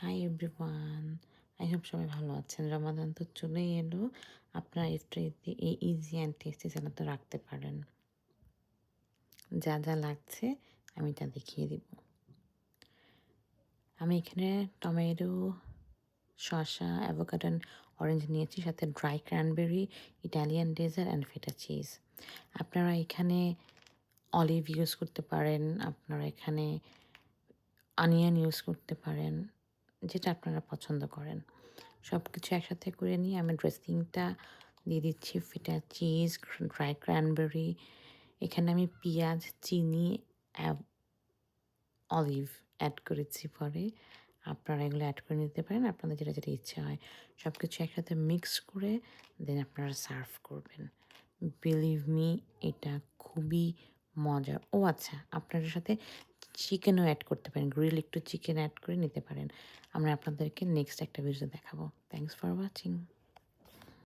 Hi everyone, I hope সবাই ভালো আছেন। রমাদান তো চলেই এলো। আপনারা ইফতারিতে এই ইজি অ্যান্ড টেস্টি সালাদ তো রাখতে পারেন। যা যা লাগছে আমি তা দেখিয়ে দিব। আমি এখানে টমেটো, শসা, অ্যাভোকাডো অ্যান্ড অরেঞ্জ নিয়েছি, সাথে dry cranberry, Italian dessert and feta cheese. আপনারা এখানে অলিভ ইউজ করতে পারেন, আপনারা এখানে অনিয়ন ইউজ করতে পারেন, যেটা আপনারা পছন্দ করেন। সব কিছু একসাথে করে নিয়ে আমি ড্রেসিংটা দিয়ে দিচ্ছি, ফেটা চিজ, ড্রাই ক্র্যানবেরি। এখানে আমি পেঁয়াজ, চিনি, অলিভ অ্যাড করেছি পরে। আপনারা এগুলো অ্যাড করে নিতে পারেন, আপনাদের যেটা যেটা ইচ্ছা হয়। সব কিছু একসাথে মিক্স করে দেন আপনারা সার্ভ করবেন। বিলিভ মি, এটা খুবই মজার। ও আচ্ছা, আপনাদের সাথে চিকেনও অ্যাড করতে পারেন, গ্রিল একটু চিকেন অ্যাড করে নিতে পারেন। আমরা আপনাদেরকে নেক্সট একটা ভিডিওতে দেখাবো। Thanks for watching.